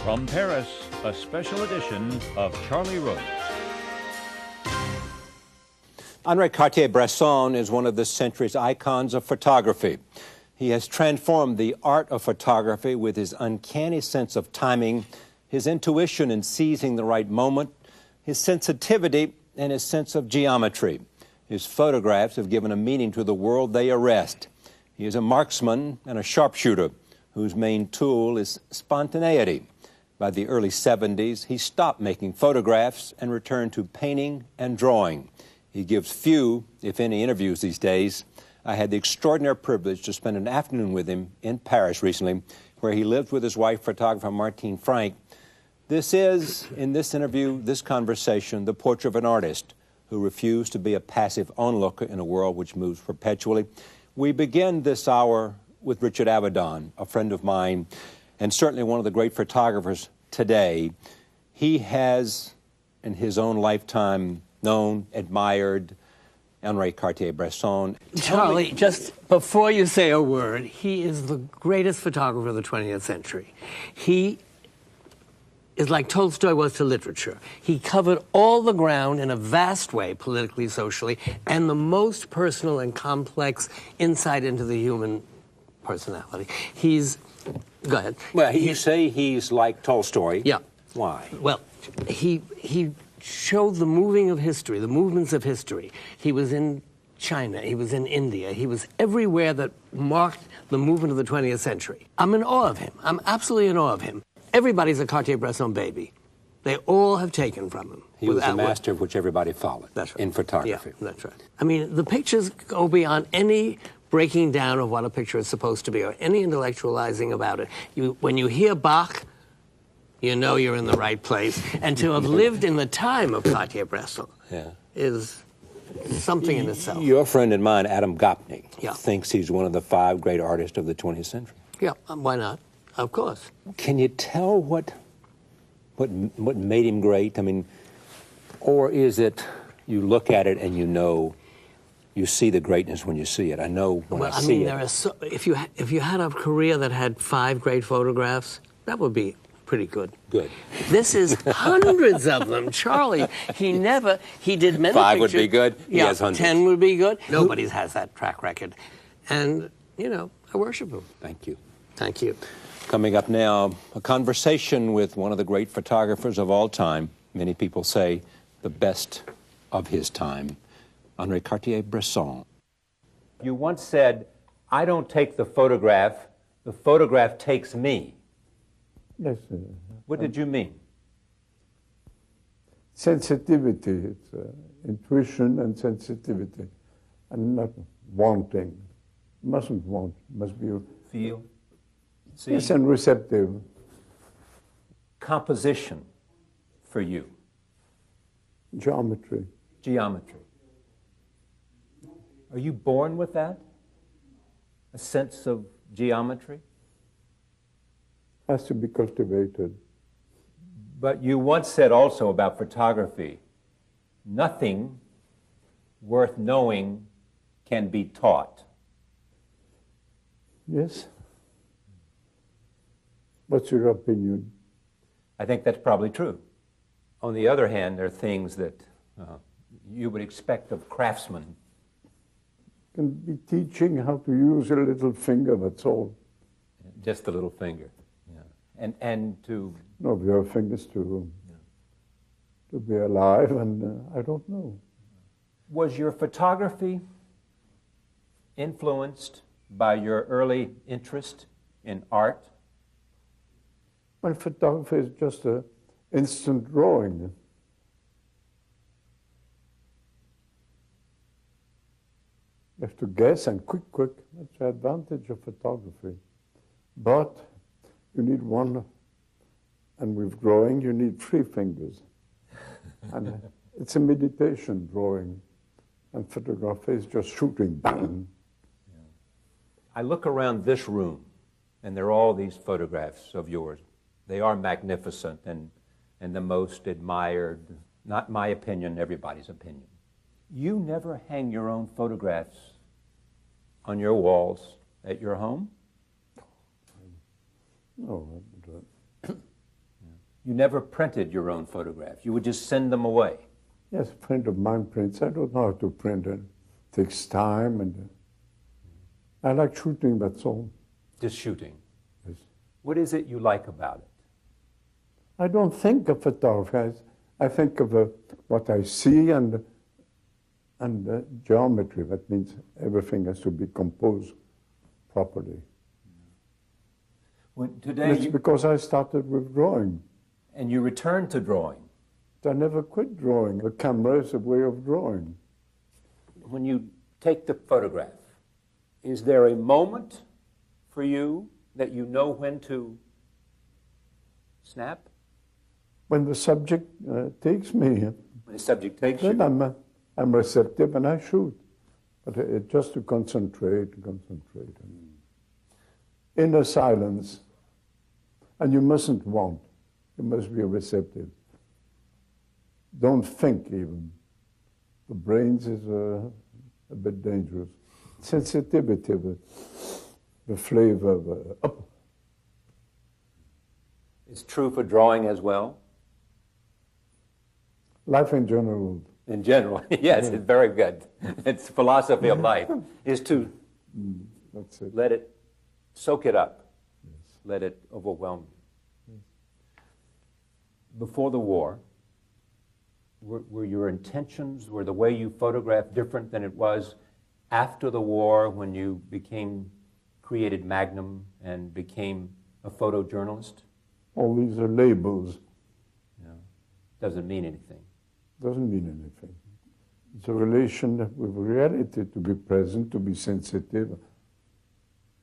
From Paris, a special edition of Charlie Rose. Henri Cartier-Bresson is one of this century's icons of photography. He has transformed the art of photography with his uncanny sense of timing, his intuition in seizing the right moment, his sensitivity, and his sense of geometry. His photographs have given a meaning to the world they arrest. He is a marksman and a sharpshooter whose main tool is spontaneity. By the early 70s, he stopped making photographs and returned to painting and drawing. He gives few, if any, interviews these days. I had the extraordinary privilege to spend an afternoon with him in Paris recently, where he lived with his wife, photographer Martine Frank. This is, in this interview, this conversation, the portrait of an artist who refused to be a passive onlooker in a world which moves perpetually. We begin this hour with Richard Avedon, a friend of mine, and certainly one of the great photographers today. He has, in his own lifetime, known, admired Henri Cartier-Bresson. Charlie, just before you say a word, he is the greatest photographer of the 20th century. He is like Tolstoy was to literature. He covered all the ground in a vast way, politically, socially, and the most personal and complex insight into the human personality. Go ahead. Well, you say he's like Tolstoy. Yeah. Why? Well, he showed the moving of history, the movements of history. He was in China, he was in India, he was everywhere that marked the movement of the 20th century. I'm in awe of him. I'm absolutely in awe of him. Everybody's a Cartier-Bresson baby. They all have taken from him. He was the master of which everybody followed. That's right. In photography. Yeah, that's right. I mean, the pictures go beyond any breaking down of what a picture is supposed to be or any intellectualizing about it. When you hear Bach, you know you're in the right place. And to have lived in the time of Cartier-Bresson is something in itself. Your friend and mine, Adam Gopnik, Yeah. thinks he's one of the 5 great artists of the 20th century. Yeah, why not? Of course. Can you tell what made him great? I mean, or is it you look at it and you know, you see the greatness when you see it? I know when I see it. There are if you had a career that had 5 great photographs, that would be pretty good. Good. This is hundreds of them. Charlie, he did many 5 pictures. would be good. He Yeah, has hundreds. 10 would be good. Nobody has that track record. And, I worship him. Thank you. Thank you. Coming up now, a conversation with one of the great photographers of all time. Many people say the best of his time, Henri Cartier-Bresson. You once said, I don't take the photograph takes me. Yes. What did you mean? Sensitivity, it's intuition and sensitivity, and not wanting. Mustn't want, must be... Feel? See? Yes, and receptive. Composition for you. Geometry. Geometry. Are you born with that? A sense of geometry? Has to be cultivated. But you once said also about photography, nothing worth knowing can be taught. Yes. What's your opinion? I think that's probably true. On the other hand, there are things that you would expect of craftsmen. Can be teaching how to use a little finger, that's all. Just a little finger. Yeah. And to... No, we have fingers to be alive, and I don't know. Was your photography influenced by your early interest in art? My photography is just an instant drawing. You have to guess and quick. That's the advantage of photography. But you need one, and with drawing you need 3 fingers. And it's a meditation drawing. And photography is just shooting, bang. I look around this room, and there are all these photographs of yours. They are magnificent and the most admired, not my opinion, everybody's opinion. You never hang your own photographs on your walls at your home? No, You never printed your own photographs. You would just send them away. Yes, a friend of mine prints. I don't know how to print it. It takes time, and I like shooting, that's all. Just shooting. Yes. What is it you like about it? I don't think of photography. I think of what I see and geometry. That means everything has to be composed properly. Today, because I started with drawing. And you returned to drawing. I never quit drawing. The camera is a way of drawing. When you take the photograph, is there a moment for you that you know when to snap? When the subject takes me, When the subject takes then you? I'm receptive and I shoot. But it's just to concentrate. Inner silence. And you mustn't want. You must be receptive. Don't think even. The brains is a bit dangerous. Sensitivity, the flavor. It's true for drawing as well? Life in general. In general, yes, it's very good. It's philosophy of life, is to That's it. let it, soak it up, Yes. let it overwhelm you. Before the war, were your intentions, were the way you photographed different than it was after the war when you created Magnum and became a photojournalist? All these are labels. No, doesn't mean anything. Doesn't mean anything. It's a relation with reality, to be present, to be sensitive,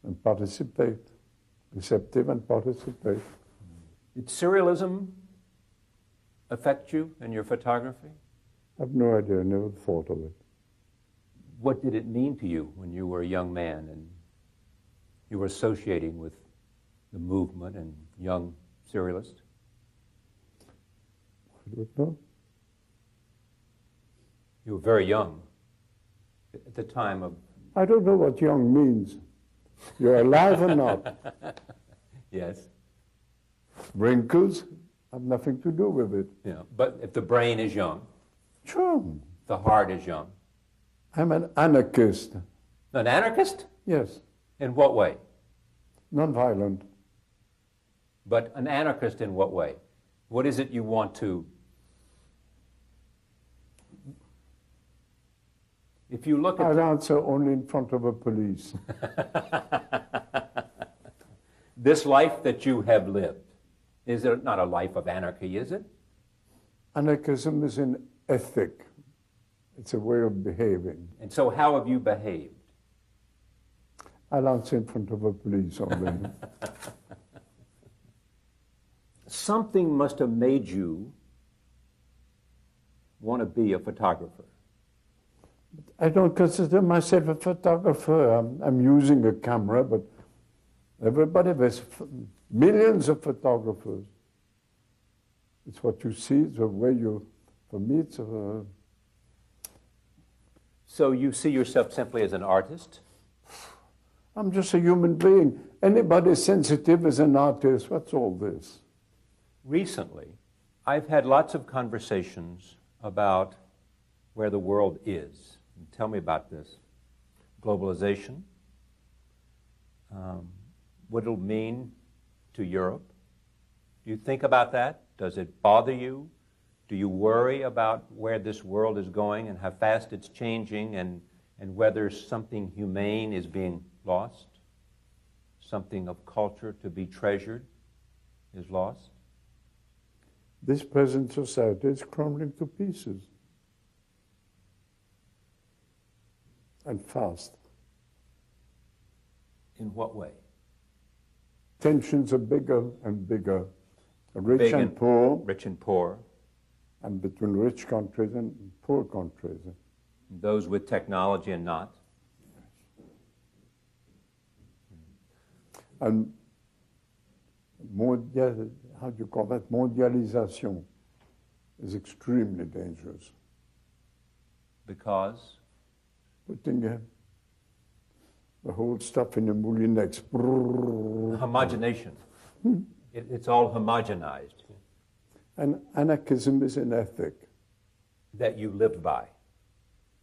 and participate. Receptive and participate. Did surrealism affect you in your photography? I have no idea, I never thought of it. What did it mean to you when you were a young man and you were associating with the movement and young surrealists? I don't know. You were very young at the time of... I don't know what young means. You're alive or not. Yes. Wrinkles have nothing to do with it. Yeah. But if the brain is young, Sure. the heart is young. I'm an anarchist. An anarchist? Yes. In what way? Non-violent. But an anarchist in what way? What is it you want to... If you look at... I'll answer only in front of a police. This life that you have lived, is it not a life of anarchy, is it? Anarchism is an ethic. It's a way of behaving. And so how have you behaved? I'll answer in front of a police only. Something must have made you want to be a photographer. I don't consider myself a photographer. I'm using a camera, but everybody, there's millions of photographers. It's what you see, it's the way you, for me, it's a... So you see yourself simply as an artist? I'm just a human being. Anybody sensitive is an artist. What's all this? Recently, I've had lots of conversations about where the world is. Tell me about this. Globalization, what it'll mean to Europe. Do you think about that? Does it bother you? Do you worry about where this world is going and how fast it's changing and whether something humane is being lost? Something of culture to be treasured is lost? This present society is crumbling to pieces. And fast. In what way? Tensions are bigger and bigger. Rich and poor. Rich and poor. And between rich countries and poor countries. Those with technology and not. And how do you call that? Mondialization is extremely dangerous. Because? Putting the whole stuff in a Moulinex. Homogenation. It's all homogenized. And anarchism is an ethic. that you lived by?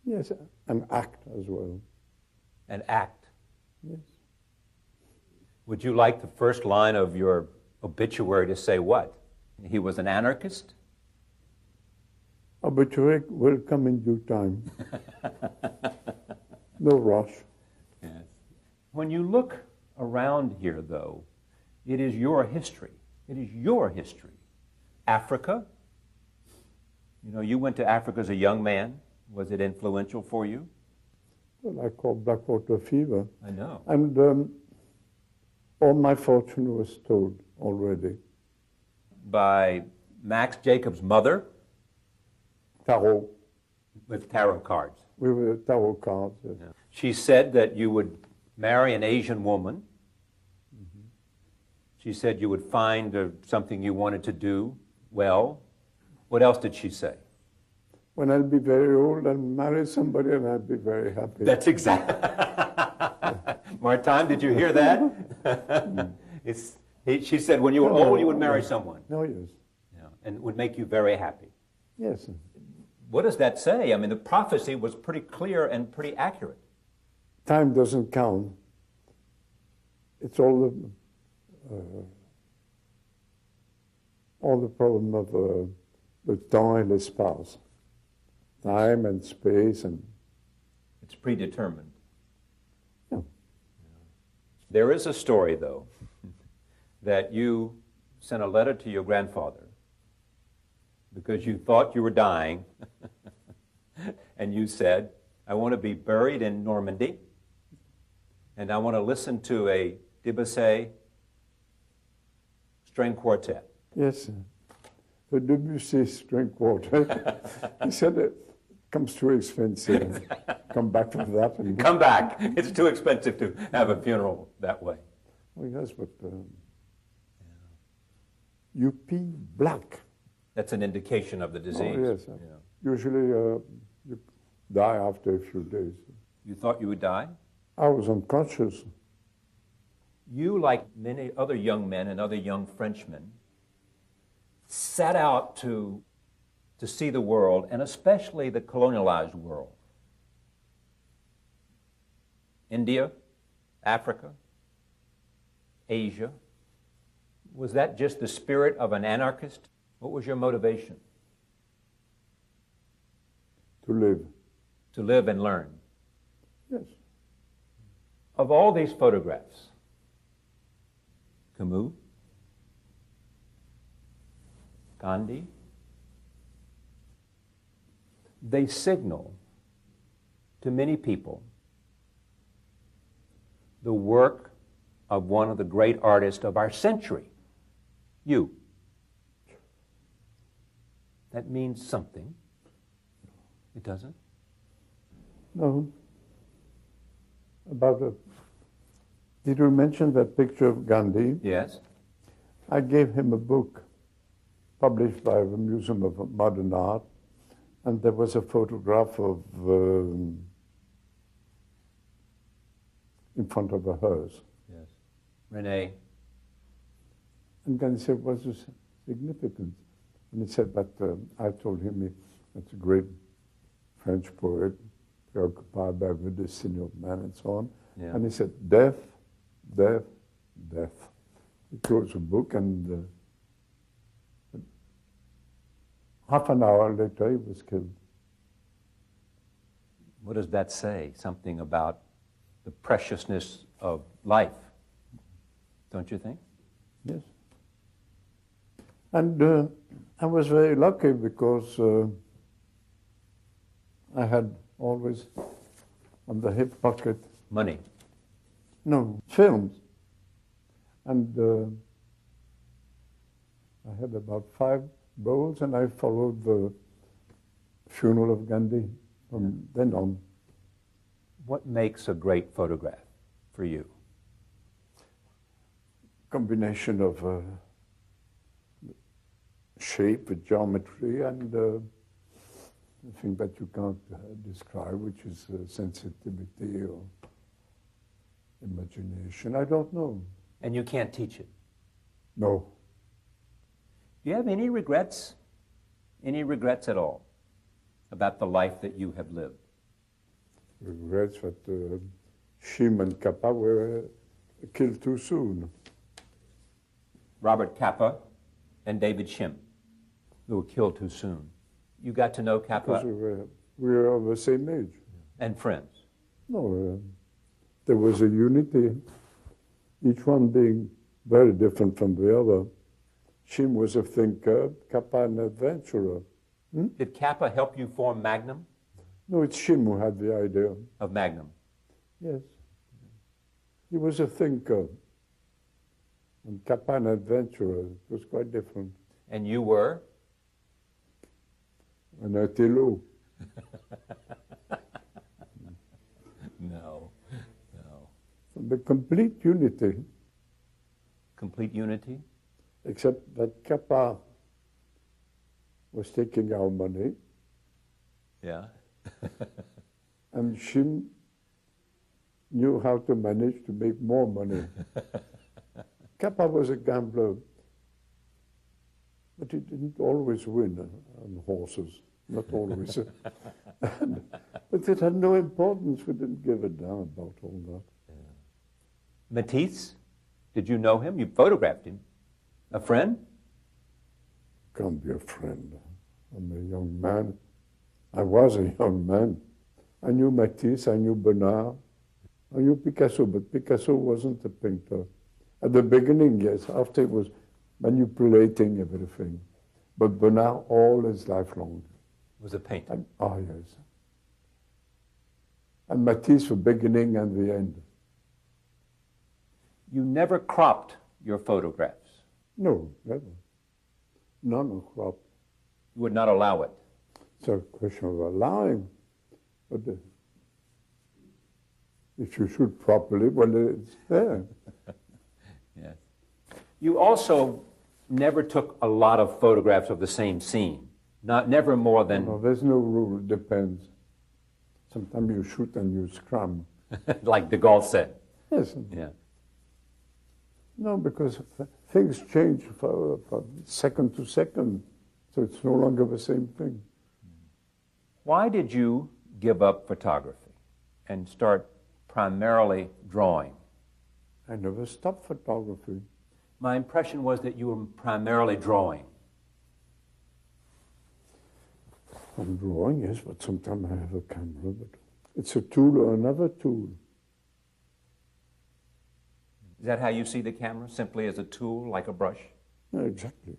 Yes, an act as well. An act. Yes. Would you like the first line of your obituary to say what? He was an anarchist? Obituary will come in due time. No rush. Yes. When you look around here, though, it is your history. It is your history. Africa. You know, you went to Africa as a young man. Was it influential for you? Well, I call Blackwater fever. I know. And all my fortune was told already. By Max Jacobs' mother? Tarot. With tarot cards. We were tarot cards. Yes. Yeah. She said that you would marry an Asian woman. Mm-hmm. She said you would find something you wanted to do well. What else did she say? When I'll be very old, I'll marry somebody and I'll be very happy. That's exactly. Martin, did you hear that? She said when you were old, you would marry someone. Oh, yes. Yeah, and it would make you very happy. Yes. What does that say? I mean, the prophecy was pretty clear and pretty accurate. Time doesn't count. It's all the problem of le temps et l'espace. Time and space and... It's predetermined. Yeah. There is a story, though, that you sent a letter to your grandfather because you thought you were dying, and you said, I want to be buried in Normandy, and I want to listen to a Debussy string quartet. Yes, the Debussy string quartet. He said it comes too expensive. Come back from that. And Come back. It's too expensive to have a funeral that way. Well, yes, but you pee black. That's an indication of the disease. Oh, yes. Yeah. Usually you die after a few days. You thought you would die? I was unconscious. You, like many other young men and other young Frenchmen, set out to see the world, and especially the colonialized world. India, Africa, Asia. Was that just the spirit of an anarchist? What was your motivation? To live. To live and learn. Yes. Of all these photographs, Camus, Gandhi, they signal to many people the work of one of the great artists of our century, you. That means something. It doesn't? No. Did you mention that picture of Gandhi? Yes. I gave him a book published by the Museum of Modern Art, and there was a photograph of in front of a hearse. Yes. René. And Gandhi said, what's the significance? And he said that I told him that's a great French poet, preoccupied by the destiny of man and so on. Yeah. And he said, death, death, death. He closed the book, and half an hour later he was killed. What does that say? Something about the preciousness of life, don't you think? Yes. And I was very lucky because I had always on the hip pocket... Money. No, films. And I had about 5 rolls, and I followed the funeral of Gandhi from then on. What makes a great photograph for you? Combination of shape, geometry, and the thing that you can't describe, which is sensitivity or imagination. I don't know. And you can't teach it? No. Do you have any regrets? Any regrets at all about the life that you have lived? Regrets that Shim and Kappa were killed too soon. Robert Capa and David Shim, who were killed too soon. You got to know Capa? Because we were of the same age. And friends? No, there was a unity, each one being very different from the other. Shim was a thinker, Kappa an adventurer. Did Capa help you form Magnum? No, it's Shim who had the idea. Of Magnum? Yes. He was a thinker. And Kappa an adventurer. It was quite different. And you were? An Attilo. No. The complete unity. Complete unity? Except that Kappa was taking our money. Yeah. And Shim knew how to manage to make more money. Kappa was a gambler, but he didn't always win on horses, not always. But it had no importance. We didn't give a damn about all that. Matisse? Did you know him? You photographed him. A friend? Can't be a friend. I'm a young man. I was a young man. I knew Matisse, I knew Bernard, I knew Picasso, but Picasso wasn't a painter. At the beginning, yes, after he was manipulating everything. But Bernard, all his life long. Was a painter. Yes. And Matisse, the beginning and the end. You never cropped your photographs. No, never. None of crop. You would not allow it. It's a question of allowing. But if you shoot properly, well, it's there. Yes. You also never took a lot of photographs of the same scene. Never more than... No, there's no rule. It depends. Sometimes you shoot and you scrum. Like de Gaulle said. Yes. Yeah. No, because things change from second to second, so it's no longer the same thing. Why did you give up photography and start primarily drawing? I never stopped photography. My impression was that you were primarily drawing. I'm drawing, yes, but sometimes I have a camera, but it's a tool or another tool. Is that how you see the camera? Simply as a tool, like a brush? Yeah, exactly.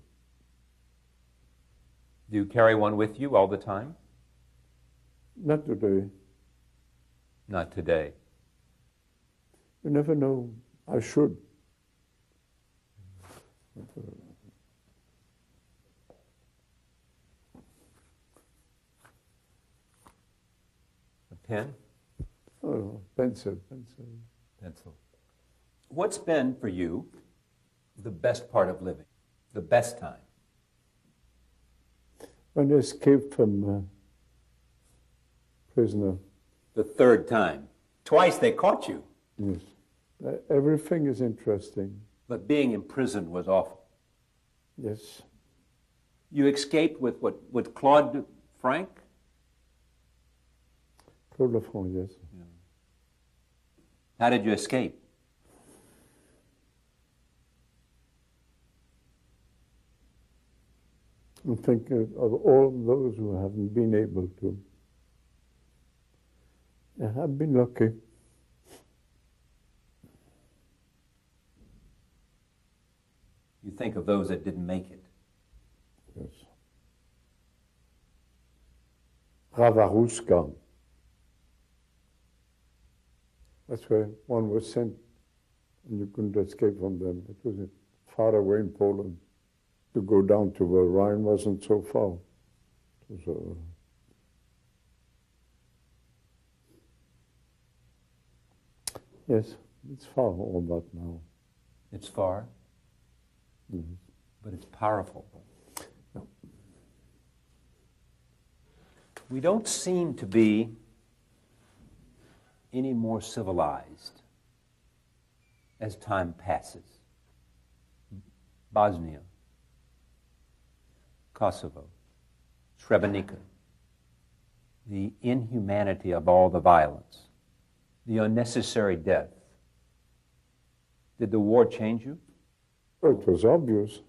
Do you carry one with you all the time? Not today. Not today. You never know. I should. A pen? Oh, pencil. Pencil. What's been, for you, the best part of living? The best time? When I escaped from prisoner. The third time. Twice they caught you. Yes. Everything is interesting. But being in prison was awful. Yes. You escaped with what? With Claude Frank? Claude Lafont, yes. Yeah. How did you escape? I'm thinking of all those who haven't been able to. I've been lucky. You think of those that didn't make it. Yes. Ravaruska. That's where one was sent and you couldn't escape from them. It was far away in Poland. To go down to where Rhine wasn't so far. It was, yes, it's far all that now. It's far, but it's powerful. No. We don't seem to be any more civilized as time passes. Bosnia, Kosovo, Srebrenica, the inhumanity of all the violence, the unnecessary death. Did the war change you? It was obvious.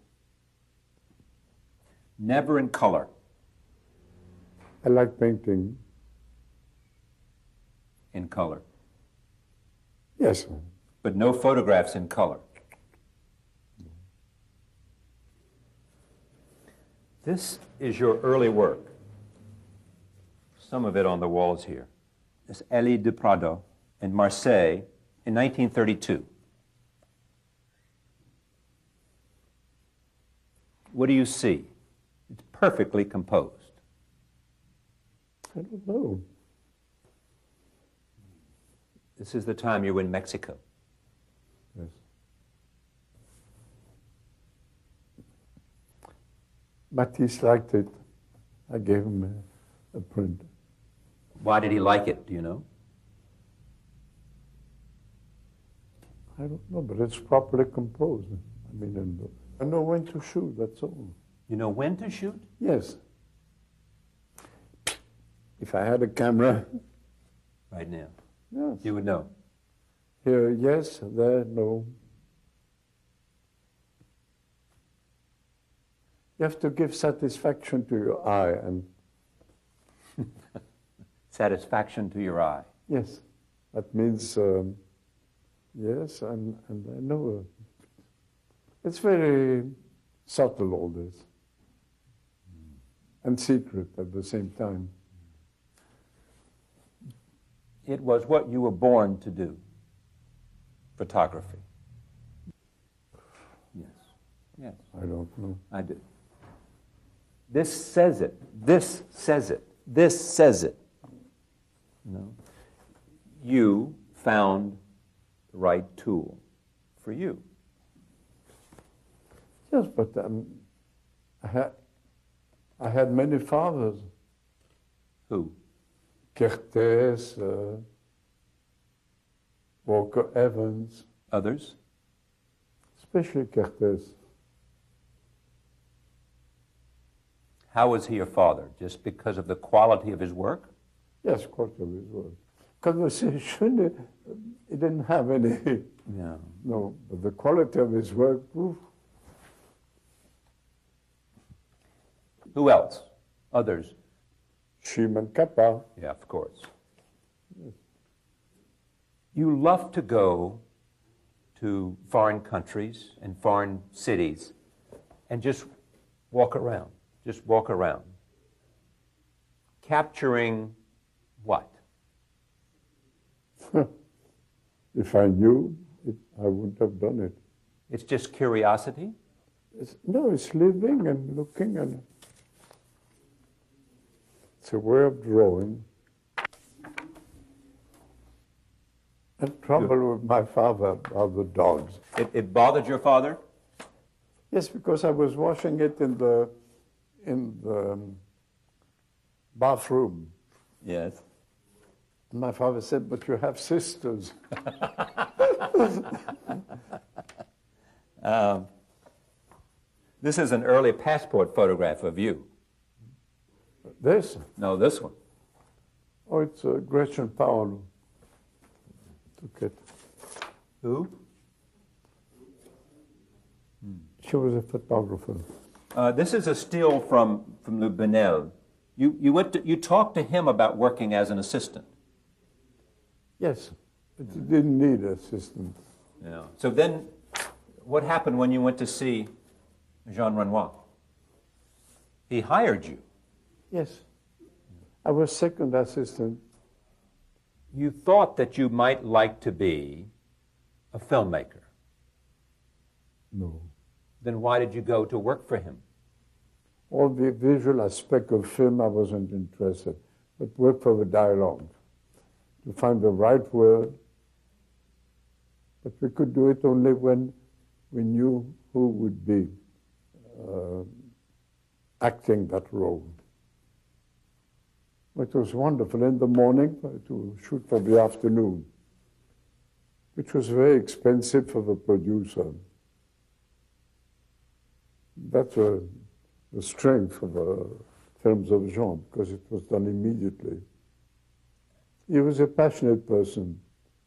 Never in color. I like painting. In color. Yes. But no photographs in color. This is your early work. Some of it on the walls here. It's Elie de Prado in Marseille in 1932. What do you see? It's perfectly composed. I don't know. This is the time you were in Mexico. Yes. Matisse liked it. I gave him a print. Why did he like it, do you know? I don't know, but it's properly composed. I mean, I know when to shoot, that's all. You know when to shoot? Yes. If I had a camera, Right now. yes. You would know. Here, yes, there, no. You have to give satisfaction to your eye, and Satisfaction to your eye. yes, that means yes, and I know it's very subtle, all this, and secret at the same time. It was what you were born to do. Photography. Yes. Yes, I don't know. I do. This says it. This says it. This says it. You know? You found the right tool for you. Yes, but I had many fathers. Who? Kertész, Walker Evans, Others? especially Kertész. How was he your father? Just because of the quality of his work? Yes, quality of his work. Conversation, he didn't have any, No. no, but the quality of his work, oof. Who else? Others? Schumann Kappa. Yeah, of course. You love to go to foreign countries and foreign cities and just walk around. Just walk around. Capturing what? If I knew, I wouldn't have done it. It's just curiosity? No, it's living and looking, and it's a way of drawing. And trouble with my father are the dogs. It bothered your father? Yes, because I was washing it in the bathroom. Yes. And my father said, "But you have sisters." This is an early passport photograph of you. This? No, this one. Oh, it's Gretchen Powell took it. Who? She was a photographer. This is a still from Le Benel. You talked to him about working as an assistant. Yes, but he didn't need assistance. Yeah. So then, what happened when you went to see Jean Renoir? He hired you. Yes, I was second assistant. You thought that you might like to be a filmmaker. No. Then why did you go to work for him? All the visual aspect of film I wasn't interested, but work for the dialogue, to find the right word. But we could do it only when we knew who would be acting that role. It was wonderful in the morning to shoot for the afternoon, which was very expensive for the producer. That's the strength of films of Jean, because it was done immediately. He was a passionate person,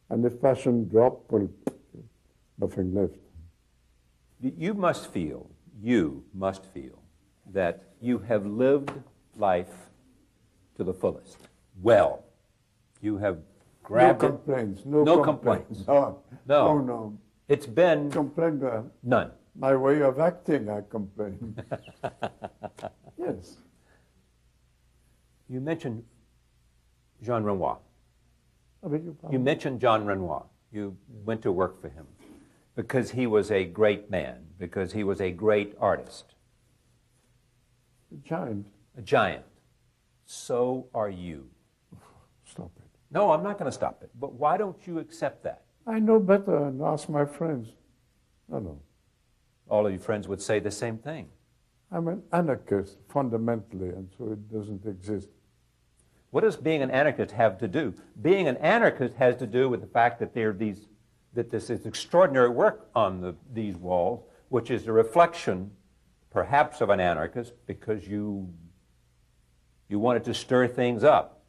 and if passion dropped, well, nothing left. You must feel that you have lived life to the fullest. Well, you have grabbed no complaints. No complaints. No. No. It's been Complain. none. My way of acting, I complain. Yes. You mentioned Jean Renoir. I beg your pardon? You mentioned Jean Renoir. You went to work for him because he was a great man, because he was a great artist. A giant. A giant. So are you. Stop it. No, I'm not going to stop it. But why don't you accept that? I know better and ask my friends. No. All of your friends would say the same thing. I'm an anarchist, fundamentally, and so it doesn't exist. What does being an anarchist have to do? Being an anarchist has to do with the fact that this is extraordinary work on these walls, which is a reflection, perhaps, of an anarchist, because you wanted to stir things up.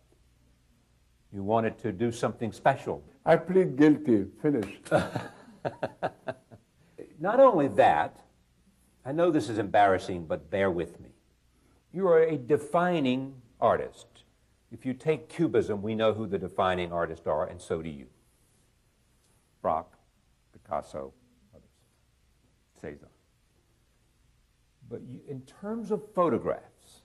You wanted to do something special. I plead guilty. Finished. Not only that, I know this is embarrassing, but bear with me. You are a defining artist. If you take Cubism, we know who the defining artists are, and so do you. Braque, Picasso, others, Cézanne. But in terms of photographs,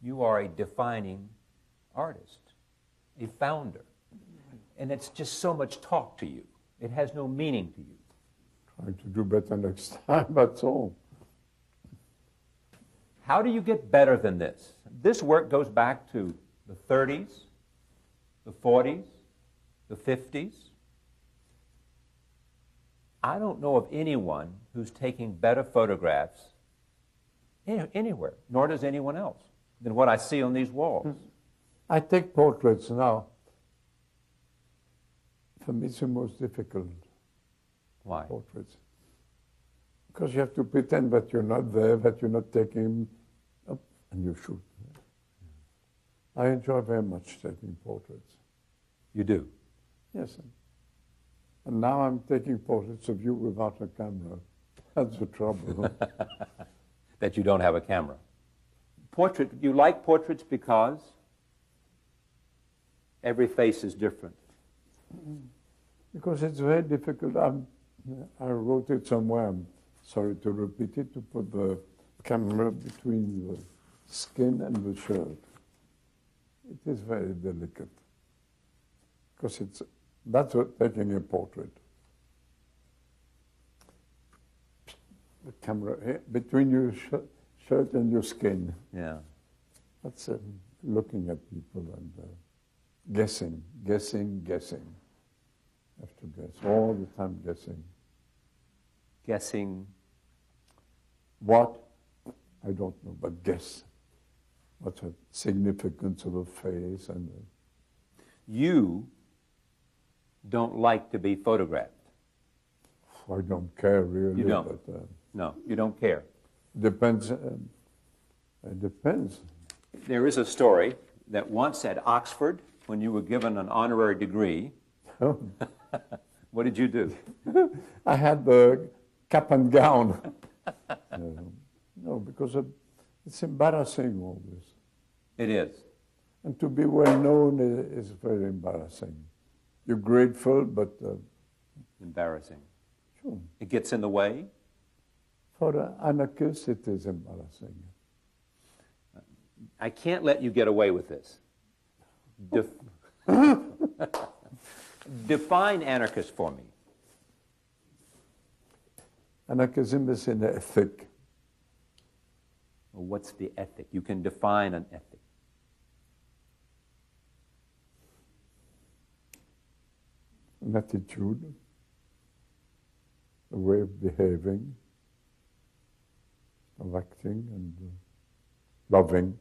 you are a defining artist, a founder. And it's just so much talk to you. It has no meaning to you. Trying to do better next time, that's all. How do you get better than this? This work goes back to the 30s, the 40s, the 50s. I don't know of anyone who's taking better photographs anywhere, nor does anyone else, than what I see on these walls. I take portraits now. For me, it's the most difficult. Why? Portraits. Because you have to pretend that you're not there, that you're not taking up, and you shoot. I enjoy very much taking portraits. You do? Yes. And now I'm taking portraits of you without a camera. That's the trouble. That you don't have a camera. You like portraits because every face is different. Because it's very difficult. I wrote it somewhere, I'm sorry to repeat it, to put the camera between the skin and the shirt. It is very delicate. Because that's what taking a portrait. The camera between your shirt and your skin. Yeah. That's looking at people and guessing. Have to guess, all the time guessing. Guessing what? I don't know, but guess. What's the significance of a face and... You don't like to be photographed. I don't care really. You don't? But, No, you don't care. Depends. It depends. There is a story that once at Oxford, when you were given an honorary degree, what did you do? I had the cap and gown. No, because it's embarrassing, all this. It is. And to be well known is very embarrassing. You're grateful, but... Embarrassing. Sure. It gets in the way? For an anarchist, it is embarrassing. I can't let you get away with this. Define anarchist for me. Anarchism is an ethic. Well, what's the ethic? You can define an ethic. An attitude, a way of behaving, of acting and loving,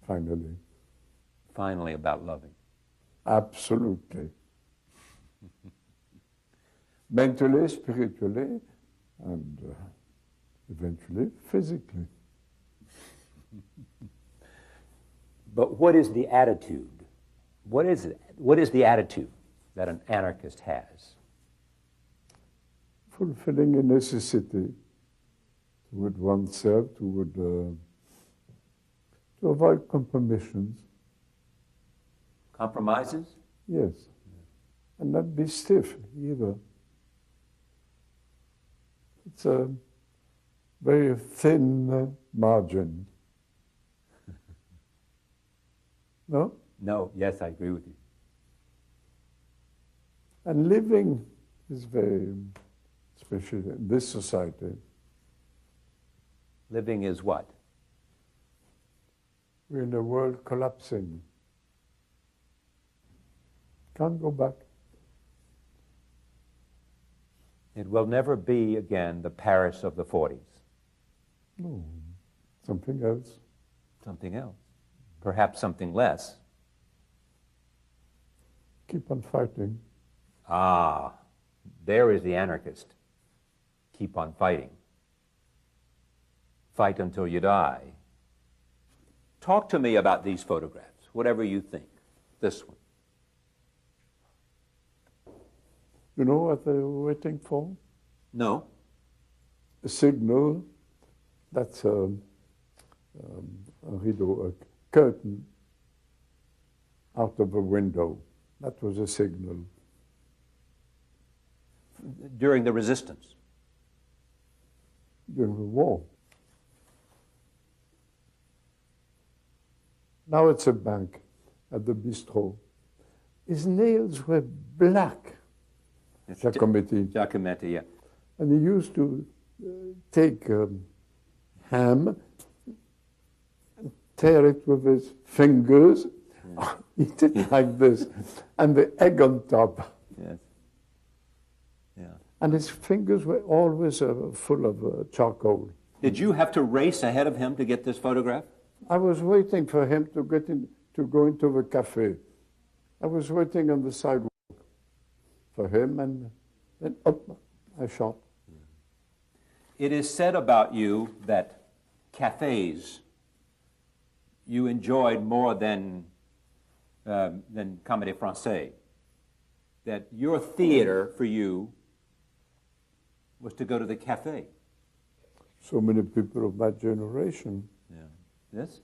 finally. Finally, about loving. Absolutely. Mentally, spiritually, and eventually physically. But what is the attitude? What is it? What is the attitude that an anarchist has? Fulfilling a necessity toward oneself, to avoid compromises. Compromises? Yes. And not be stiff either. It's a very thin margin. No? No, yes, I agree with you. And living is very, especially in this society. Living is what? We're in a world collapsing. Can't go back. It will never be again the Paris of the 40s. No, something else. Something else. Perhaps something less. Keep on fighting. Ah, there is the anarchist. Keep on fighting. Fight until you die. Talk to me about these photographs, whatever you think. This one. You know what they were waiting for? No. A signal. That's a rideau, a curtain out of a window. That was a signal. During the resistance. During the war. Now it's a bank at the bistro. His nails were black. Giacometti, yeah. And he used to take ham and tear it with his fingers. He did it like this. And the egg on top. Yes. Yeah. And his fingers were always full of charcoal. Did you have to race ahead of him to get this photograph? I was waiting for him to go into the cafe. I was waiting on the sidewalk for him, and then up, I shot. It is said about you that cafes you enjoyed more than Comédie Française. That your theater for you was to go to the cafe. So many people of my generation. Yeah. This?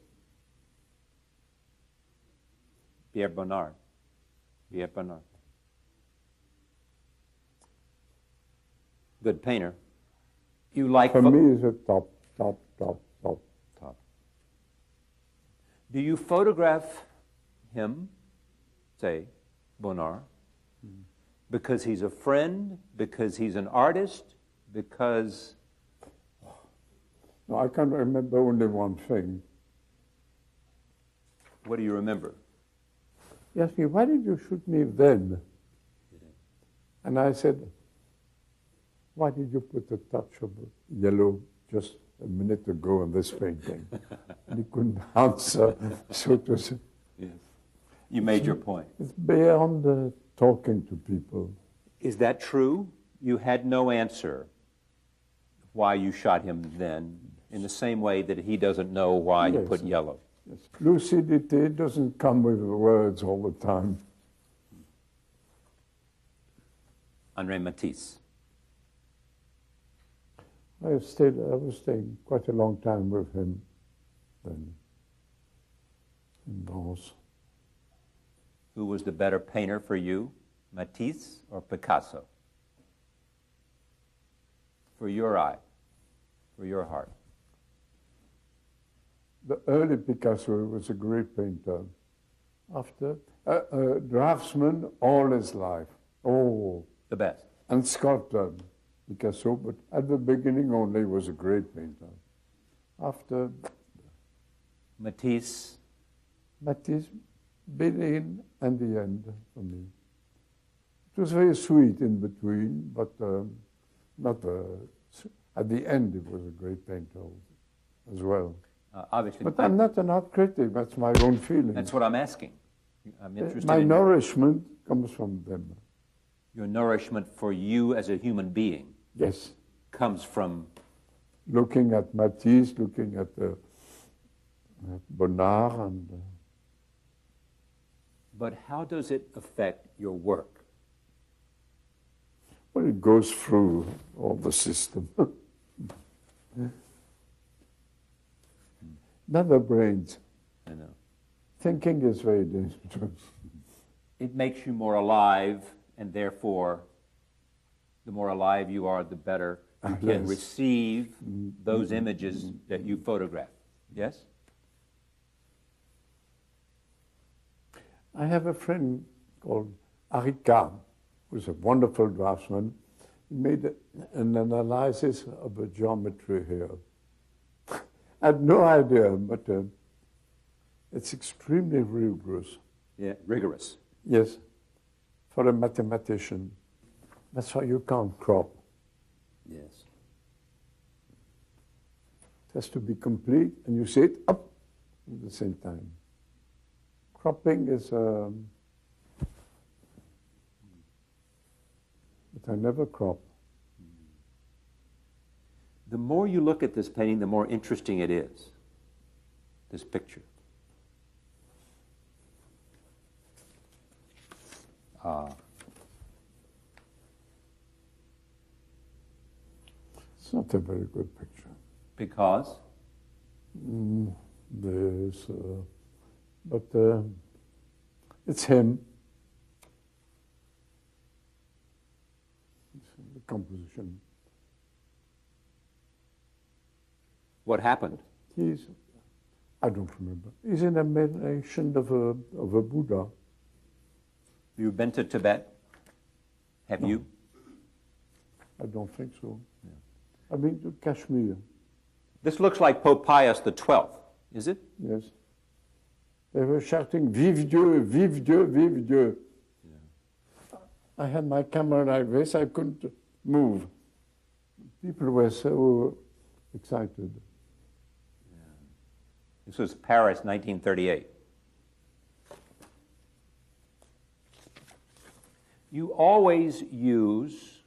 Pierre Bonnard. Pierre Bonnard. Good painter. You like... For me, it's a top. Top. Do you photograph him, say, Bonnard, because he's a friend, because he's an artist, because... No, I can remember only one thing. What do you remember? He asked me, why did you shoot me then? And I said, why did you put a touch of yellow just a minute ago on this painting? And he couldn't answer, so to say. Yes. You made your point. It's beyond talking to people. Is that true? You had no answer why you shot him then, in the same way that he doesn't know why you put yellow. Yes. Lucidity doesn't come with words all the time. Henri Matisse. I was staying quite a long time with him then in France. Who was the better painter for you, Matisse or Picasso? For your eye, for your heart. The early Picasso was a great painter. After, draftsman all his life. Oh. The best. And sculptor, Picasso, but at the beginning only was a great painter. After... Matisse. Beginning and the end for me. It was very sweet in between, but not at the end it was a great painter as well. Obviously, but I'm not an art critic, that's my own feeling. That's what I'm asking. I'm interested my in nourishment comes from them. Your nourishment for you as a human being. Yes. comes from? Looking at Matisse, looking at Bonnard, and. But how does it affect your work? Well, it goes through all the system. Not the brains. I know. Thinking is very dangerous. It makes you more alive, and therefore, the more alive you are, the better you can Yes. receive those images that you photograph. Yes? I have a friend called Henri Cartier, who's a wonderful draftsman. He made an analysis of the geometry here. I had no idea, but it's extremely rigorous. Yeah, rigorous. Yes, for a mathematician. That's why you can't crop. Yes. It has to be complete, and you see it up at the same time. Cropping is, but I never crop. The more you look at this painting, the more interesting it is, this picture. It's not a very good picture. Because? There's, but it's him. It's the composition. What happened? I don't remember. He's an emanation of a Buddha. You've been to Tibet? Have No. you? I don't think so. Yeah. I've been to Kashmir. This looks like Pope Pius XII, is it? Yes. They were shouting, "Vive Dieu, vive Dieu, vive Dieu." Yeah. I had my camera like this, I couldn't move. People were so excited. Yeah. This was Paris, 1938. You always use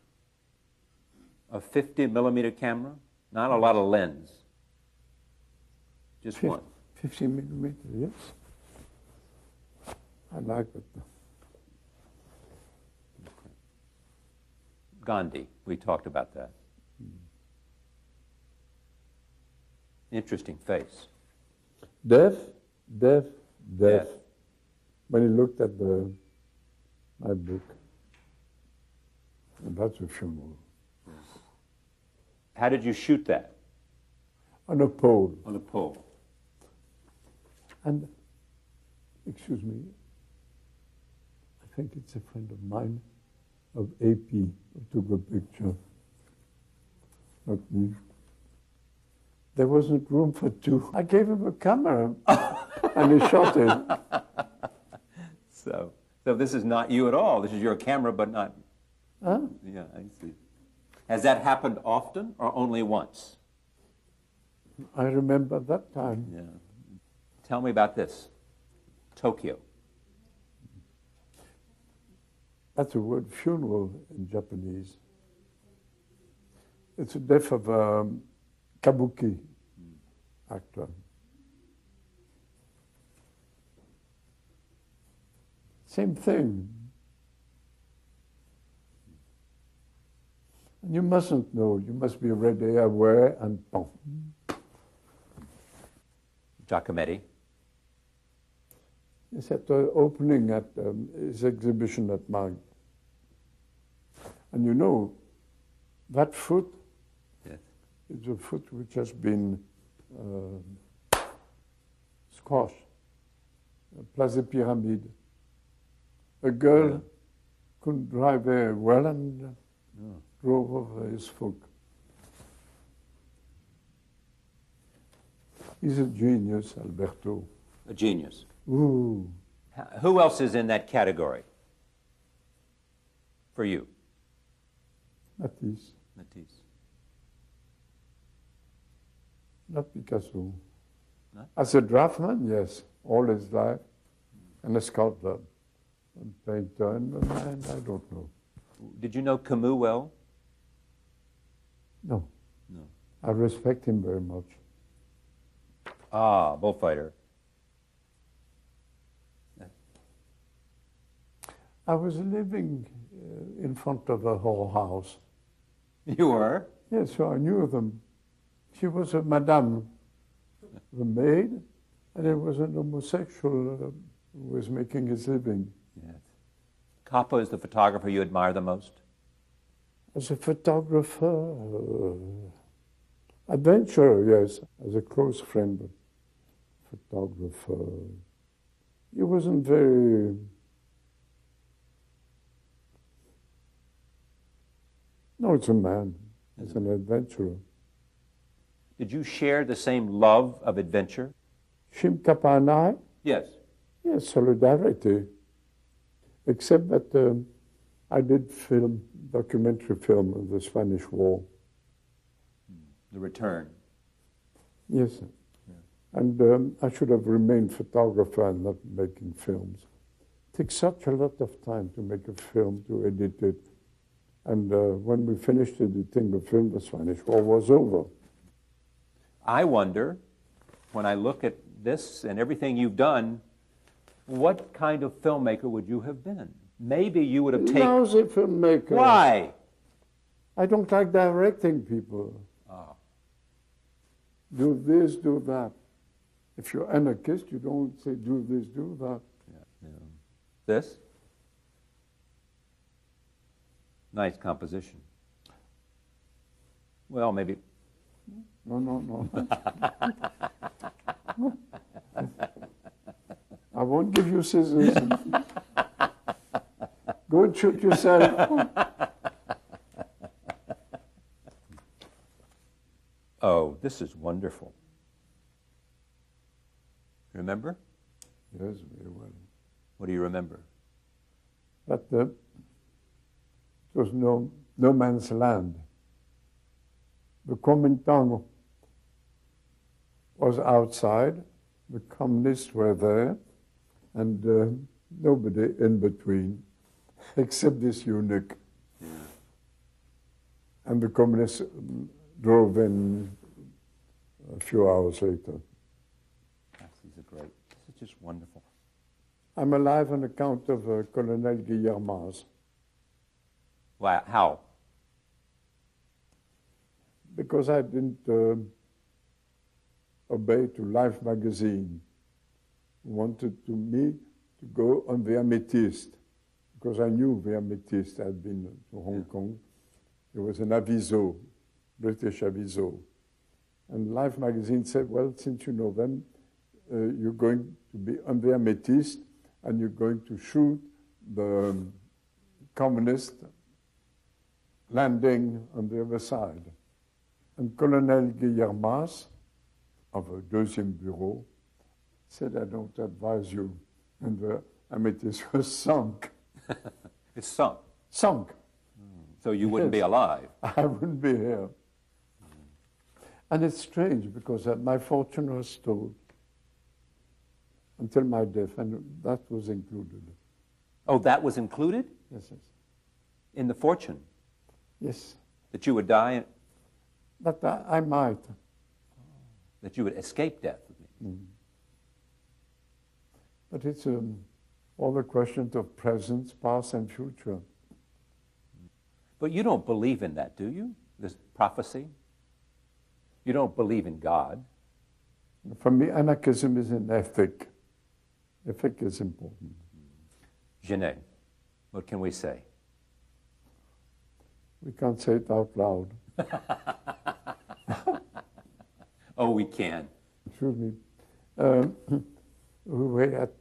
a 50-millimeter camera? Not a lot of lens. Just one. 50 millimeter, yes. I like it. Gandhi, we talked about that. Interesting face. Deaf. Deaf. When he looked at my book, and that's a funeral. How did you shoot that? On a pole. On a pole. And, excuse me, I think it's a friend of mine, of AP, who took a picture. Not me. There wasn't room for two. I gave him a camera, and he shot it. So this is not you at all. This is your camera, but not. Huh? Yeah, I see. Has that happened often or only once? I remember that time. Yeah. Tell me about this. Tokyo. That's the word funeral in Japanese. It's the death of a kabuki actor. Same thing. And you mustn't know. You must be ready, aware, and boom. Giacometti. He's at the opening at his exhibition at Mag. And you know, that foot is a foot which has been squashed. Place des Pyramides. A girl couldn't drive very well and drove over his foot. He's a genius, Alberto. A genius. Ooh. Who else is in that category for you? Matisse. Matisse. Not Picasso. No? As a draftsman, yes, all his life. And a sculptor, and painter, and I don't know. Did you know Camus well? No. No. I respect him very much. Ah, bullfighter. I was living in front of a whole house. You were? Yes, so I knew them. She was a madame, the maid, and it was an homosexual who was making his living. Yes. Capa is the photographer you admire the most? As a photographer, adventurer, yes, as a close friend, but photographer. He wasn't very... No, it's a man. It's an adventurer. Did you share the same love of adventure? Shim Kappa and I? Yes. Yes, solidarity. Except that I did film, documentary film of the Spanish War. The return. Yes. Yeah. And I should have remained photographer and not making films. It takes such a lot of time to make a film, to edit it. And when we finished editing the film, the Spanish War was over. I wonder, when I look at this and everything you've done, what kind of filmmaker would you have been? Maybe you would have taken... Lousy filmmaker. Why? I don't like directing people. Oh. Do this, do that. If you're anarchist, you don't say do this, do that. Yeah. Yeah. This? Nice composition. Well, maybe... No. I won't give you scissors. Go and shoot yourself. Oh, this is wonderful. Remember? Yes, very well. What do you remember? But it was no man's land. The Kuomintang was outside, the communists were there, and nobody in between, except this eunuch. Yeah. And the communists drove in a few hours later. These are great. This is just wonderful. I'm alive on account of Colonel Guillermas. Wow. How? Because I didn't obey to Life magazine, who wanted me to go on the Amethyst, because I knew the Amethyst. I'd been to Hong Kong. There was an aviso, British aviso. And Life magazine said, well, since you know them, you're going to be on the Amethyst, and you're going to shoot the communist landing on the other side. And Colonel Guillermas, of a deuxième bureau, said, I don't advise you. And the Amethyst was sunk. It's sunk. Sunk. So you wouldn't be alive. I wouldn't be here. And it's strange because my fortune was stolen until my death, and that was included. Oh, that was included? Yes. In the fortune? Yes. That you would die? But I might. That you would escape death? But it's all the questions of present, past, and future. But you don't believe in that, do you? This prophecy? You don't believe in God? For me, anarchism is an ethic. Ethic is important. Genet, what can we say? We can't say it out loud. Oh, we can. Excuse me. We were at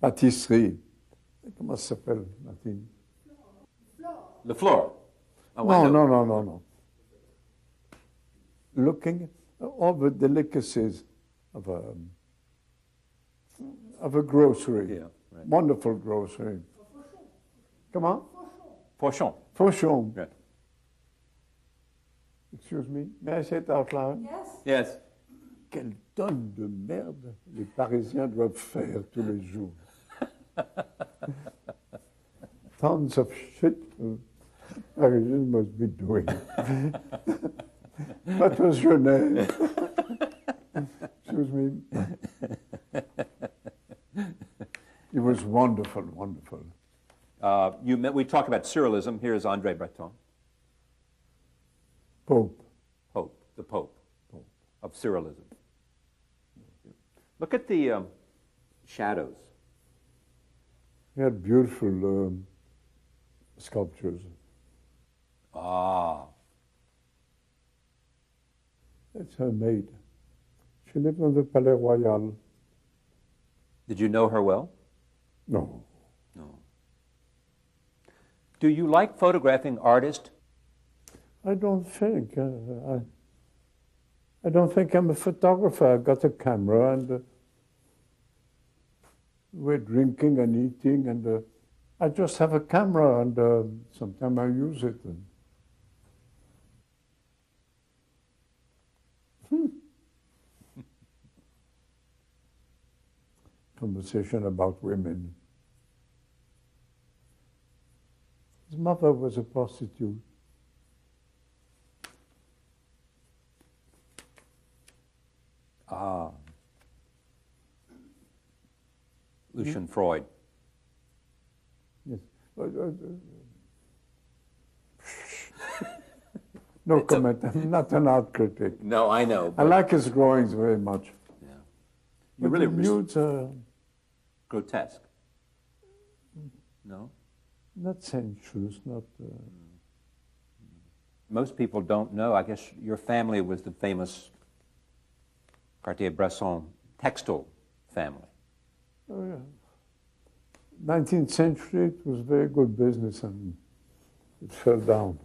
pâtisserie. Comment ça s'appelle, Martine? The floor. Oh, No. Looking at all the delicacies of a grocery. Yeah, right. Wonderful grocery. Comment? Fauchon. Fauchon. Right. Excuse me, may I say it out loud? Yes. Quelle tonne de merde les Parisiens doivent faire tous les jours. Tons of shit. Marie must be doing. What was your name? Excuse me. It was wonderful, wonderful. We talked about Cyrillism. Here's Andre Breton. Pope. The Pope of Cyrillism. Look at the shadows. He had beautiful sculptures. Ah. It's her maid. She lived in the Palais Royal. Did you know her well? No. No. Do you like photographing artists? I don't think. I don't think I'm a photographer. I got a camera and we're drinking and eating and I just have a camera and sometimes I use it. Conversation about women. His mother was a prostitute. Ah. Lucian Freud. Yes. No comment. I'm not an art critic. No, I know. I like his drawings very much. Yeah. But really the nudes are grotesque. No? not sensuous, not... Most people don't know. I guess your family was the famous Cartier-Bresson textile family. Oh, yeah. 19th century, it was very good business and it fell down.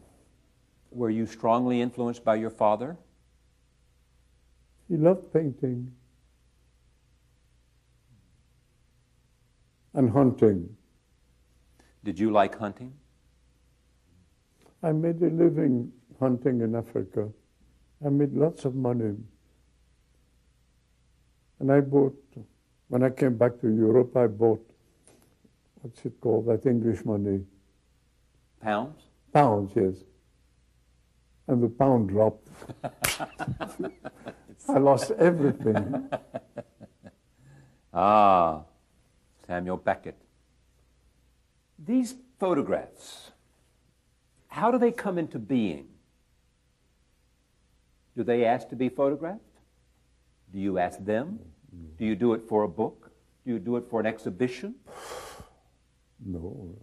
Were you strongly influenced by your father? He loved painting and hunting. Did you like hunting? I made a living hunting in Africa. I made lots of money. And I bought, when I came back to Europe, I bought, what's it called, that English money? Pounds? Pounds, yes. And the pound dropped. I lost everything. Ah, Samuel Beckett. These photographs, how do they come into being? Do they ask to be photographed? Do you ask them? Do you do it for a book? Do you do it for an exhibition? No,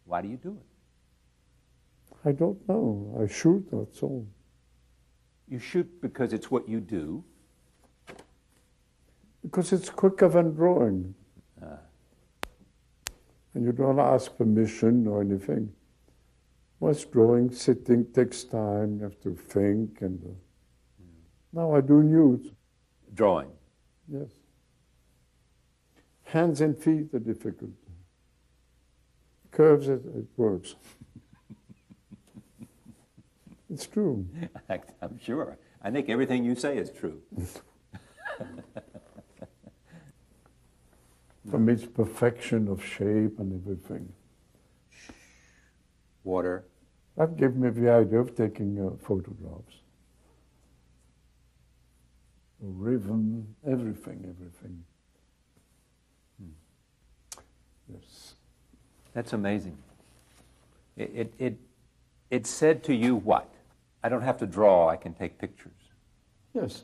Why do you do it? I don't know. I shoot, that's all. You shoot because it's what you do. Because it's quicker than drawing. And you don't ask permission or anything. Once drawing, sitting takes time, you have to think. And now I do nudes. Drawing. Yes. Hands and feet are difficult. Curves, it works. It's true. I'm sure. I think everything you say is true. For me, it's perfection of shape and everything. Water. That gave me the idea of taking photographs. Rhythm, everything. Yes. That's amazing. It said to you what? I don't have to draw, I can take pictures. Yes.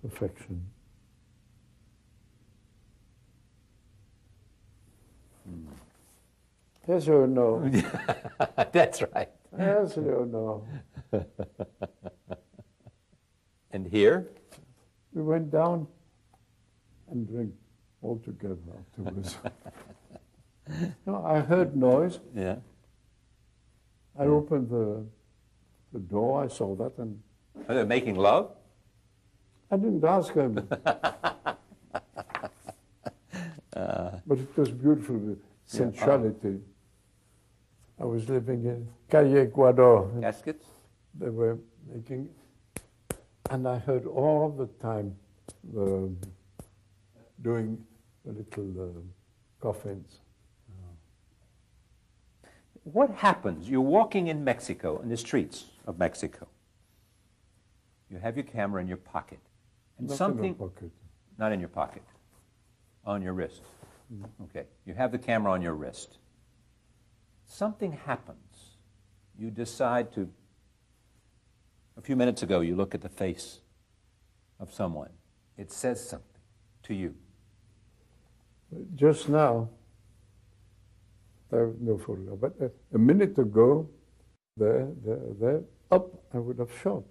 Perfection. Yes or no? That's right. Yes or no? And here? We went down and drank all together afterwards. No, I heard noise. Yeah. I opened the door, I saw that, and Are they making love? I didn't ask him. But it was beautiful, the sensuality. I was living in Calle Ecuador. Caskets? They were making, and I heard all the time doing the little coffins. What happens? You're walking in Mexico, in the streets of Mexico. You have your camera in your pocket. And Not something... in my pocket. Not in your pocket. On your wrist. Okay. You have the camera on your wrist. Something happens. You decide to... A few minutes ago, you look at the face of someone. It says something to you. Just now, there was no photograph, but a minute ago, there, up, I would have shot.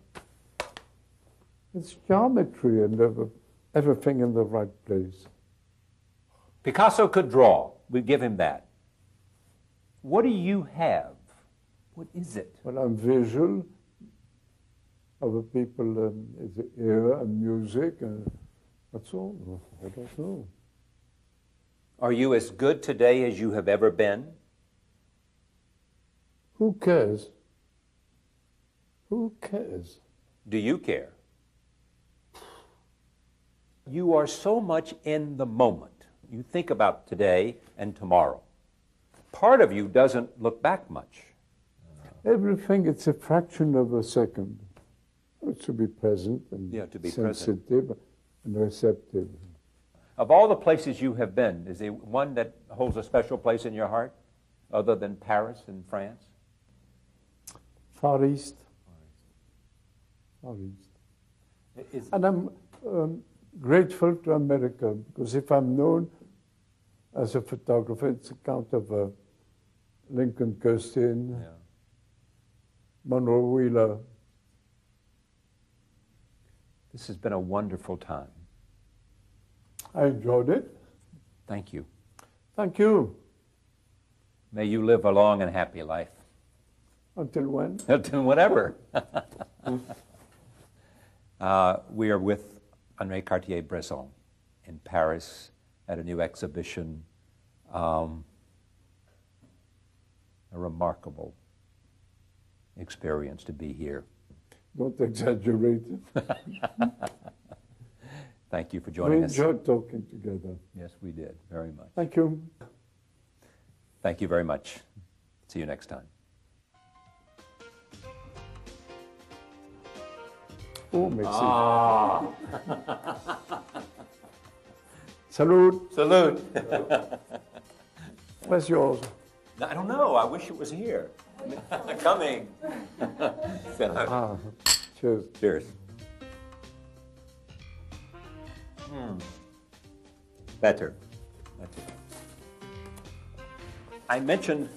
It's geometry and everything in the right place. Picasso could draw. We give him that. What do you have? What is it? Well, I'm visual. Other people is the era and music, and that's all. I don't know. Are you as good today as you have ever been? Who cares? Who cares? Do you care? You are so much in the moment. You think about today and tomorrow. Part of you doesn't look back much. Everything, it's a fraction of a second. To be present and to be sensitive and receptive. Of all the places you have been, is there one that holds a special place in your heart, other than Paris and France? Far East. Far East. And I'm grateful to America, because if I'm known as a photographer, it's account of Lincoln Kirstein, Monroe Wheeler. This has been a wonderful time. I enjoyed it. Thank you. Thank you. May you live a long and happy life. Until when? Until whenever. We are with Henri Cartier-Bresson in Paris at a new exhibition. A remarkable experience to be here. Don't exaggerate it. Thank you for joining us. We enjoyed talking together. Yes, we did, very much. Thank you. Thank you very much. See you next time. Oh, merci. Salute. Salute. Where's yours? I don't know. I wish it was here. Coming. Cheers. Cheers. Better. I mentioned...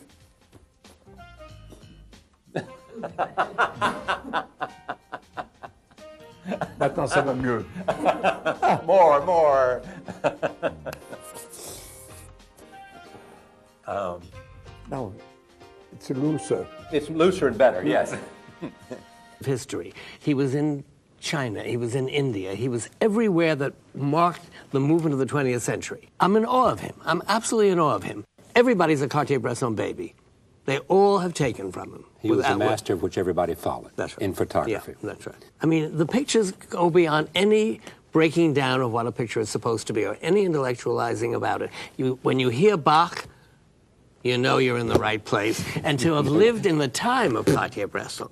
Maintenant, ça va mieux. More. No, it's looser. It's looser and better, yes. History. He was in China, he was in India, he was everywhere that marked the movement of the 20th century. I'm in awe of him. I'm absolutely in awe of him. Everybody's a Cartier-Bresson baby. They all have taken from him. He was a master of which everybody followed. That's right. In photography. Yeah, that's right. I mean, the pictures go beyond any breaking down of what a picture is supposed to be or any intellectualizing about it. When you hear Bach, you know you're in the right place. And to have lived in the time of Cartier-Bresson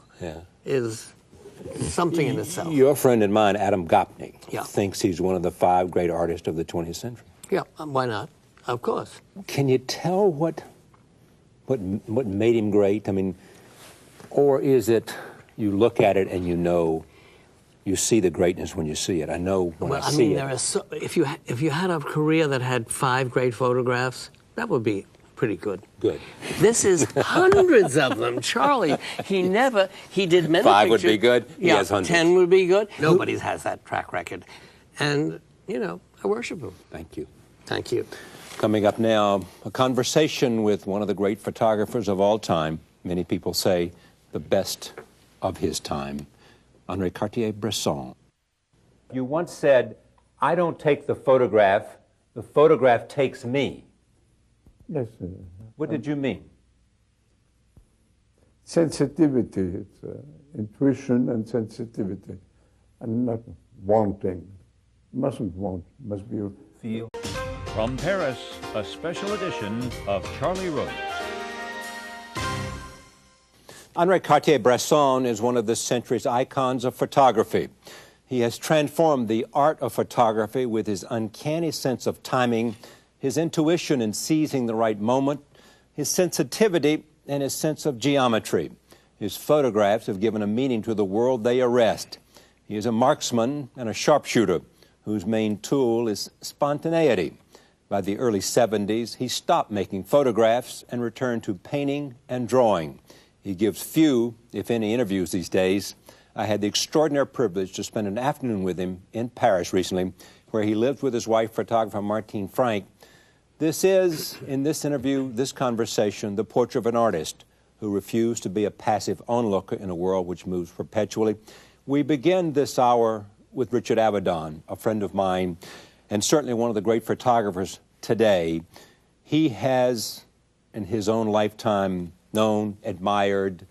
is something in itself. Your friend and mine, Adam Gopnik, Yeah. thinks he's one of the 5 great artists of the 20th century. Yeah, why not? Of course. Can you tell what made him great? I mean, or is it you look at it and you know, you see the greatness when you see it? I know when I see it. There are if you had a career that had 5 great photographs, that would be pretty good. Good. This is hundreds of them. Charlie, he did many 5 would pictures. be good. He Yeah, has hundreds. 10 would be good. Nobody has that track record. And, I worship him. Thank you. Thank you. Coming up now, a conversation with one of the great photographers of all time. Many people say the best of his time, Henri Cartier-Bresson. You once said, I don't take the photograph takes me. Yes. What did you mean? Sensitivity. It's intuition and sensitivity. And not wanting. Mustn't want. Must be... Feel. From Paris, a special edition of Charlie Rose. Henri Cartier-Bresson is one of this century's icons of photography. He has transformed the art of photography with his uncanny sense of timing, his intuition in seizing the right moment, his sensitivity, and his sense of geometry. His photographs have given a meaning to the world they arrest. He is a marksman and a sharpshooter whose main tool is spontaneity. By the early 70s, he stopped making photographs and returned to painting and drawing. He gives few, if any, interviews these days. I had the extraordinary privilege to spend an afternoon with him in Paris recently, where he lived with his wife, photographer Martine Frank. This is, in this interview, this conversation, the portrait of an artist who refused to be a passive onlooker in a world which moves perpetually. We begin this hour with Richard Avedon, a friend of mine, and certainly one of the great photographers today. He has, in his own lifetime, known, admired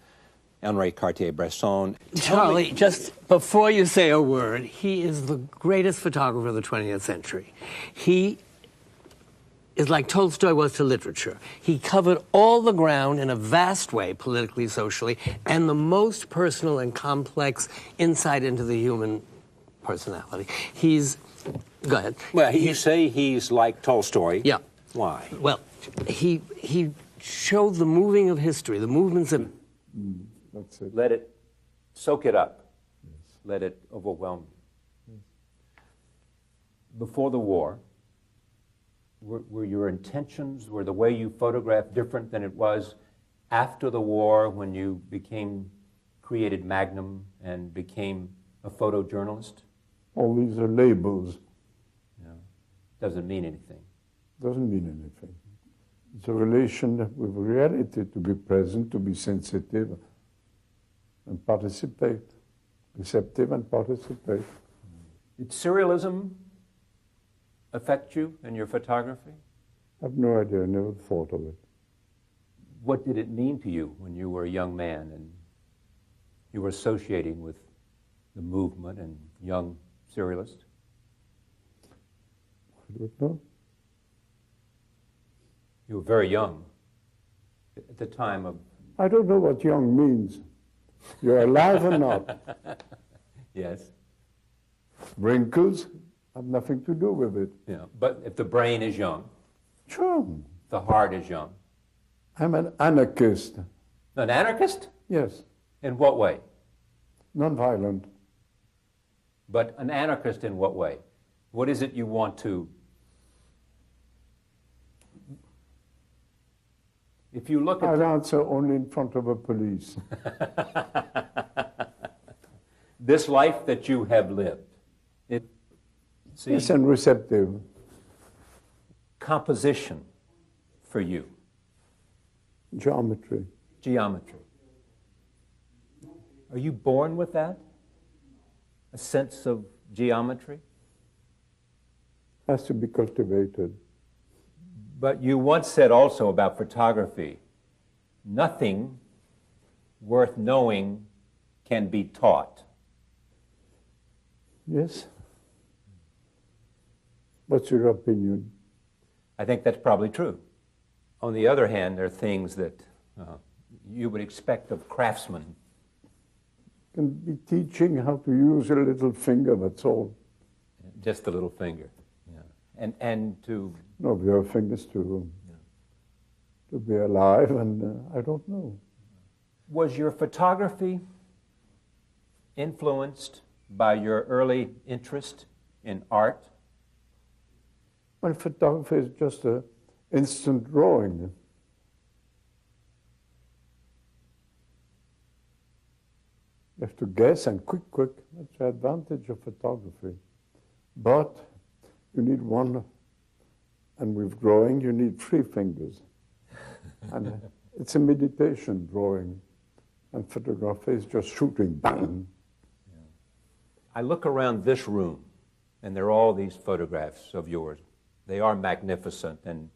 Henri Cartier-Bresson. Charlie, just before you say a word, he is the greatest photographer of the 20th century. He is like Tolstoy was to literature. He covered all the ground in a vast way, politically, socially, and the most personal and complex insight into the human personality. Go ahead. Well, you say he's like Tolstoy. Yeah. Why? Well, he showed the moving of history, the movements of... That's it. Let it soak it up. Yes. Let it overwhelm you. Yes. Before the war, were your intentions, were the way you photographed different than it was after the war when you created Magnum and became a photojournalist? All these are labels. Yeah. Doesn't mean anything. Doesn't mean anything. It's a relation with reality, to be present, to be sensitive, and participate. Receptive and participate. Did surrealism affect you in your photography? I have no idea. I never thought of it. What did it mean to you when you were a young man and you were associating with the movement and young surrealists? I don't know. You were very young at the time of... I don't know what young means. You're alive or not. Yes. Wrinkles have nothing to do with it. Yeah, but if the brain is young, Sure. the heart is young. I'm an anarchist. An anarchist? Yes. In what way? Non-violent. But an anarchist in what way? What is it you want to... If you look at... I'll answer only in front of a police. This life that you have lived, Yes, and receptive. Composition for you. Geometry. Geometry. Are you born with that? A sense of geometry? Has to be cultivated. But you once said also about photography, nothing worth knowing can be taught. Yes. What's your opinion? I think that's probably true. On the other hand, there are things that you would expect of craftsmen. Can be teaching how to use your little finger, that's all. Just the little finger. Yeah. And to... No, we have fingers to be alive, and I don't know. Was your photography influenced by your early interest in art? Well, photography is just an instant drawing. You have to guess and quick. That's the advantage of photography. But you need one, and with drawing, you need 3 fingers. And it's a meditation drawing. And photography is just shooting, bang. Yeah. I look around this room, and there are all these photographs of yours. They are magnificent and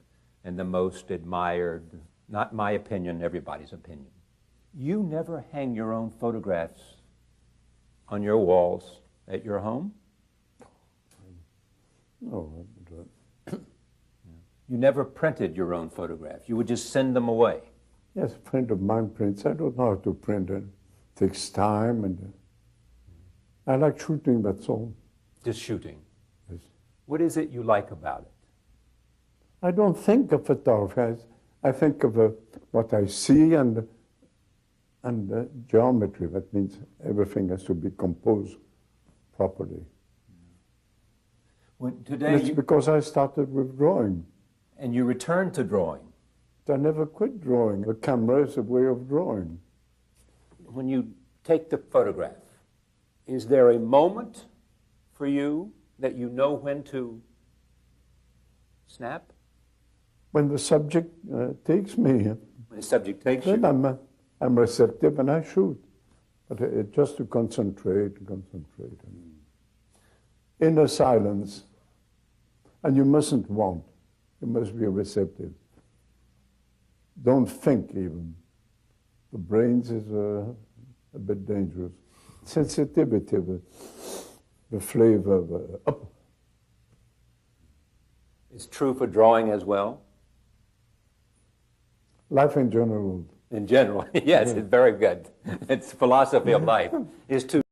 the most admired, not my opinion, everybody's opinion. You never hang your own photographs on your walls at your home? No, You never printed your own photographs. You would just send them away. Yes, a friend of mine prints. I don't know how to print it. It takes time, and I like shooting, that's all. Just shooting. Yes. What is it you like about it? I don't think of photography. I think of what I see and geometry. That means everything has to be composed properly. Today, It's because I started with drawing. and you return to drawing. I never quit drawing. The camera is a way of drawing. When you take the photograph, is there a moment for you that you know when to snap? When the subject takes me, When the subject takes then you? I'm receptive and I shoot. But just to concentrate. Inner silence. And you mustn't want. You must be receptive. Don't think even. The brains is a bit dangerous. Sensitivity, the flavor, It's true for drawing as well? life in general. In general, yes, it's very good. It's philosophy of life, is to